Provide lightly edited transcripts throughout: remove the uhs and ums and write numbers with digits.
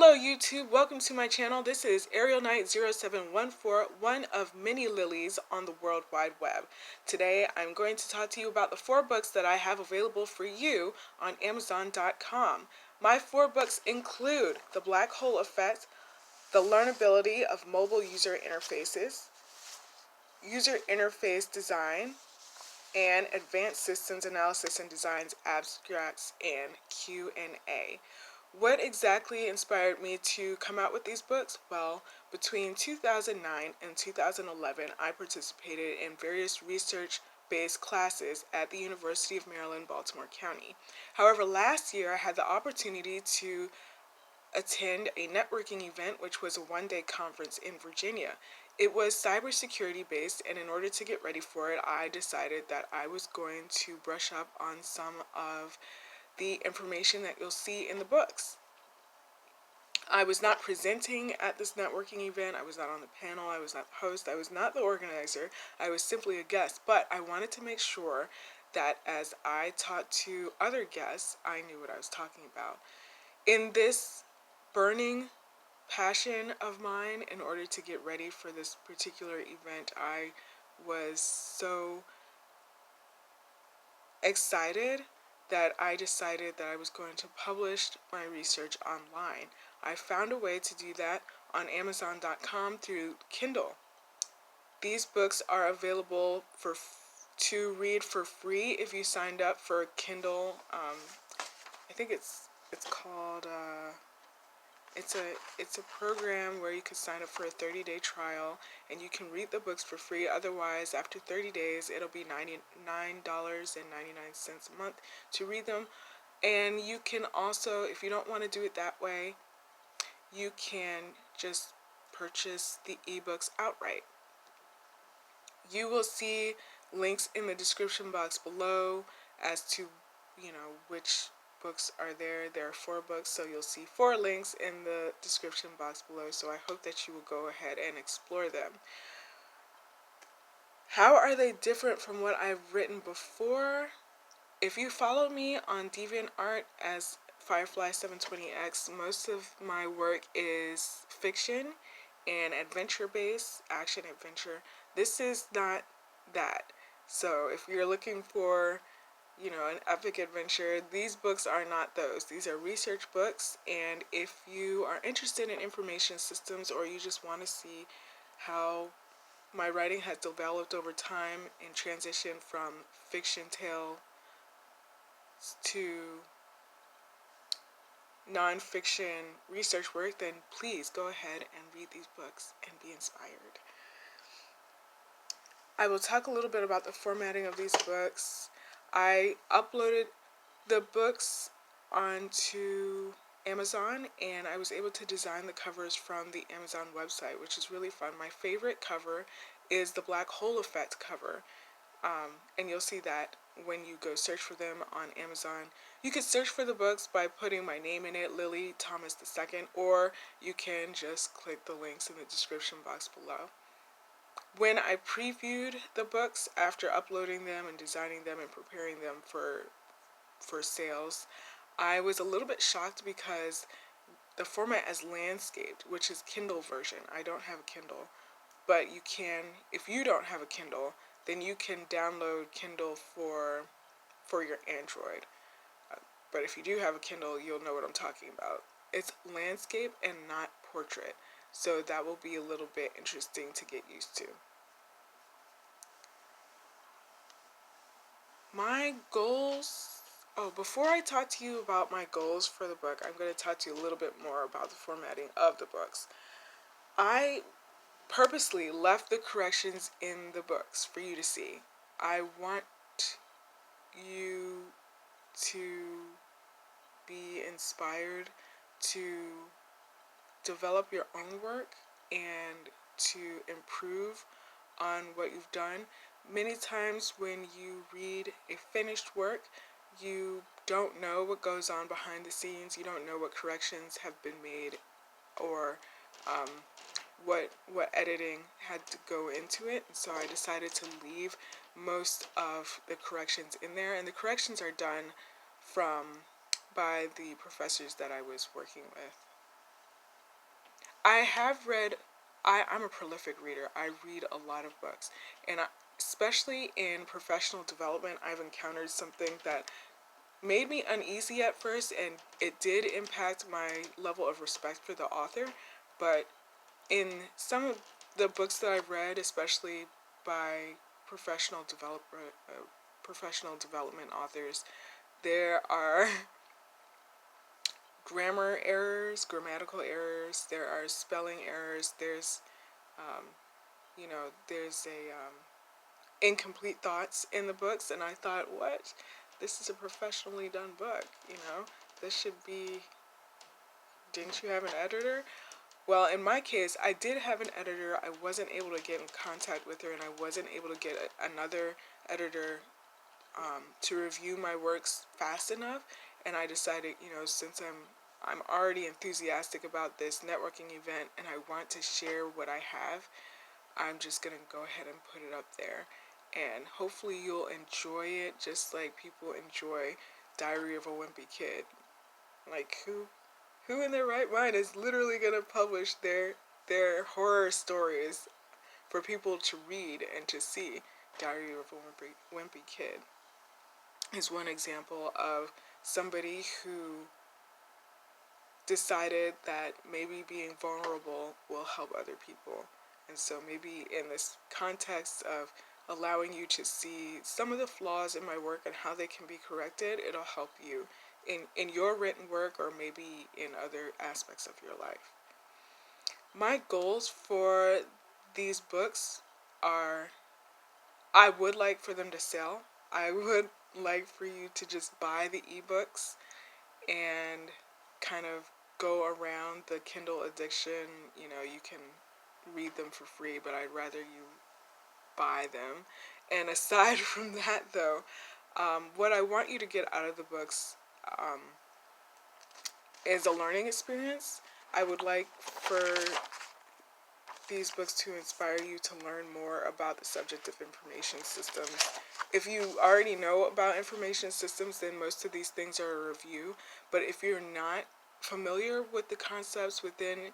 Hello YouTube, welcome to my channel. This is Ariel Knight 0714, one of many lilies on the World Wide Web. Today I'm going to talk to you about the 4 books that I have available for you on Amazon.com. My 4 books include The Black Hole Effect, The Learnability of Mobile User Interfaces, User Interface Design, and Advanced Systems Analysis and Design's Abstracts and Q&A. What exactly inspired me to come out with these books? Well, between 2009 and 2011, I participated in various research-based classes at the University of Maryland, Baltimore County. However, last year I had the opportunity to attend a networking event, which was a one-day conference in Virginia. It was cybersecurity based, and in order to get ready for it, I decided that I was going to brush up on some of the information that you'll see in the books. I was not presenting at this networking event, I was not on the panel, I was not the host, I was not the organizer, I was simply a guest, but I wanted to make sure that as I talked to other guests, I knew what I was talking about. In this burning passion of mine, in order to get ready for this particular event, I was so excited that I decided that I was going to publish my research online. I found a way to do that on Amazon.com through Kindle. These books are available to read for free if you signed up for Kindle. I think it's called. It's a program where you can sign up for a 30-day trial and you can read the books for free. Otherwise, after 30 days, it'll be $99.99 a month to read them. And you can also, if you don't want to do it that way, you can just purchase the ebooks outright. You will see links in the description box below as to, which books are there. There are 4 books, so you'll see 4 links in the description box below, so I hope that you will go ahead and explore them. How are they different from what I've written before? If you follow me on DeviantArt as Firefly720X, most of my work is fiction and adventure-based, action-adventure. This is not that. So if you're looking for an epic adventure, these books are not those. These are research books, and if you are interested in information systems or you just want to see how my writing has developed over time and transitioned from fiction tale to non-fiction research work, then please go ahead and read these books and be inspired. I will talk a little bit about the formatting of these books. I uploaded the books onto Amazon, and I was able to design the covers from the Amazon website, which is really fun. My favorite cover is the Black Hole Effect cover, and you'll see that when you go search for them on Amazon. You can search for the books by putting my name in it, Lily Thomas II, or you can just click the links in the description box below. When I previewed the books after uploading them and designing them and preparing them for sales, I was a little bit shocked because the format is landscaped, which is Kindle version. I don't have a Kindle, but you can, if you don't have a Kindle, then you can download Kindle for your Android. But if you do have a Kindle, you'll know what I'm talking about. It's landscape and not portrait, so that will be a little bit interesting to get used to. My goals, before I talk to you about my goals for the book, I'm going to talk to you a little bit more about the formatting of the books. I purposely left the corrections in the books for you to see. I want you to be inspired to develop your own work and to improve on what you've done. Many times when you read a finished work, you don't know what goes on behind the scenes. You don't know what corrections have been made or what editing had to go into it. And so I decided to leave most of the corrections in there, and the corrections are done by the professors that I was working with. I have read, I'm a prolific reader. I read a lot of books. And especially in professional development, I've encountered something that made me uneasy at first, and it did impact my level of respect for the author. But in some of the books that I've read, especially by professional developer, professional development authors, there are grammar errors, grammatical errors. There are spelling errors. There's, um, there's a incomplete thoughts in the books, and I thought, what? This is a professionally done book. This should be. Didn't you have an editor? Well, in my case, I did have an editor. I wasn't able to get in contact with her, and I wasn't able to get another editor to review my works fast enough. And I decided, since I'm already enthusiastic about this networking event, and I want to share what I have, I'm just gonna go ahead and put it up there, and hopefully you'll enjoy it just like people enjoy Diary of a Wimpy Kid. Like, who in their right mind is literally gonna publish their horror stories for people to read and to see? Diary of a Wimpy Kid is one example of somebody who decided that maybe being vulnerable will help other people. And so maybe in this context of allowing you to see some of the flaws in my work and how they can be corrected, it'll help you in your written work, or maybe in other aspects of your life. My goals for these books are, I would like for them to sell. I would like for you to just buy the ebooks and kind of go around the Kindle addiction. You can read them for free, but I'd rather you buy them. And aside from that, though, what I want you to get out of the books is a learning experience. I would like for these books to inspire you to learn more about the subject of information systems. If you already know about information systems, then most of these things are a review. But if you're not familiar with the concepts within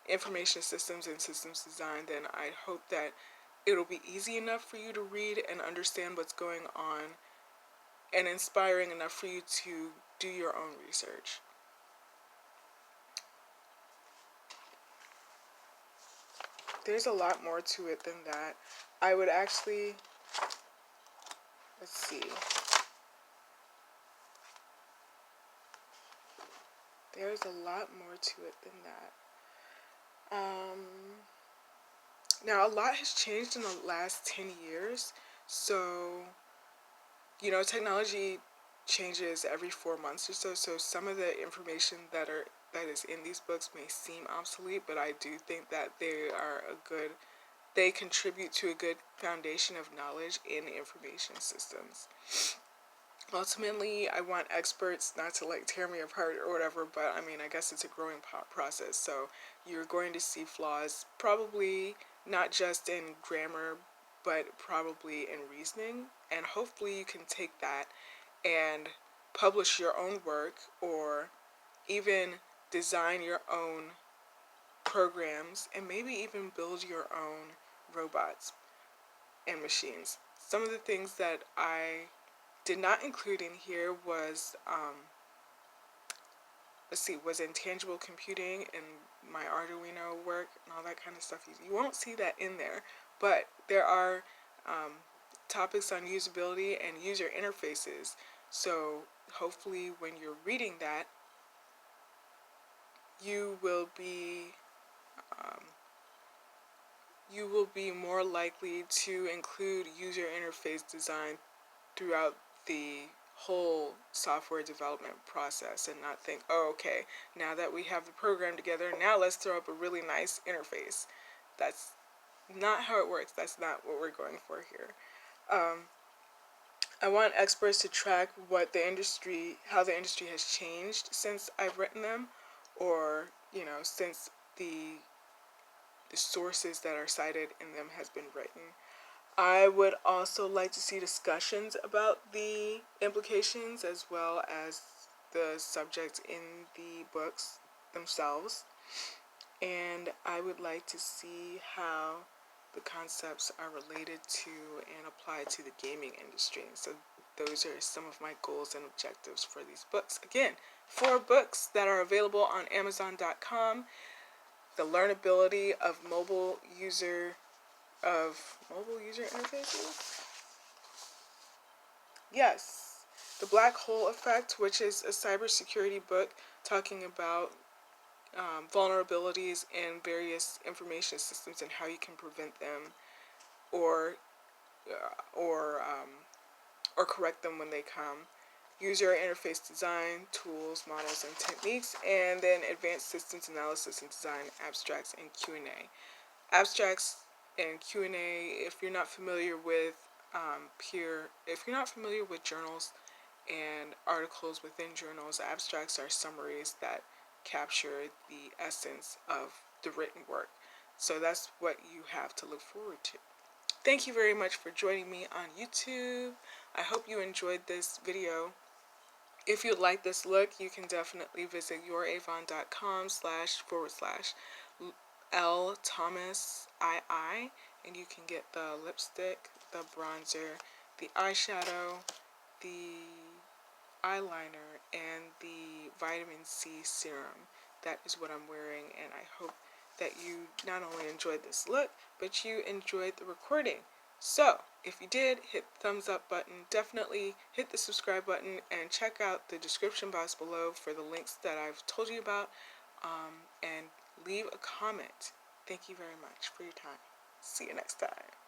information systems and systems design, then I hope that it'll be easy enough for you to read and understand what's going on, and inspiring enough for you to do your own research. There's a lot more to it than that. I would actually, let's see. There's a lot more to it than that. Now, a lot has changed in the last 10 years. So, technology changes every 4 months or so. So some of the information that is in these books may seem obsolete, but I do think that they contribute to a good foundation of knowledge in information systems. Ultimately, I want experts not to tear me apart or whatever, but I guess it's a growing process. So you're going to see flaws, probably not just in grammar, but probably in reasoning. And hopefully you can take that and publish your own work, or even design your own programs, and maybe even build your own robots and machines. Some of the things that I did not include in here was, was intangible computing and my Arduino work and all that kind of stuff. You won't see that in there, but there are topics on usability and user interfaces. So hopefully when you're reading that, you will be more likely to include user interface design throughout the whole software development process, and not think, oh, okay, now that we have the program together, now let's throw up a really nice interface. That's not how it works. That's not what we're going for here. I want experts to track how the industry has changed since I've written them, or since the sources that are cited in them has been written. I would also like to see discussions about the implications as well as the subjects in the books themselves. and I would like to see how the concepts are related to and applied to the gaming industry. So those are some of my goals and objectives for these books. Again, 4 books that are available on Amazon.com. The Learnability of mobile user interfaces. Yes, The Black Hole Effect, which is a cybersecurity book talking about vulnerabilities in various information systems and how you can prevent them or or um, or correct them when they come. User interface design, tools, models, and techniques, and then advanced systems analysis and design, abstracts, and Q&A. Abstracts and Q&A, if you're not familiar with if you're not familiar with journals and articles within journals, abstracts are summaries that capture the essence of the written work. So that's what you have to look forward to. Thank you very much for joining me on YouTube. I hope you enjoyed this video. If you'd like this look, you can definitely visit youravon.com//LThomasII, and you can get the lipstick, the bronzer, the eyeshadow, the eyeliner, and the vitamin C serum. That is what I'm wearing, and I hope that you not only enjoyed this look, but you enjoyed the recording. So, if you did, hit the thumbs up button. Definitely hit the subscribe button and check out the description box below for the links that I've told you about, and leave a comment. Thank you very much for your time. See you next time.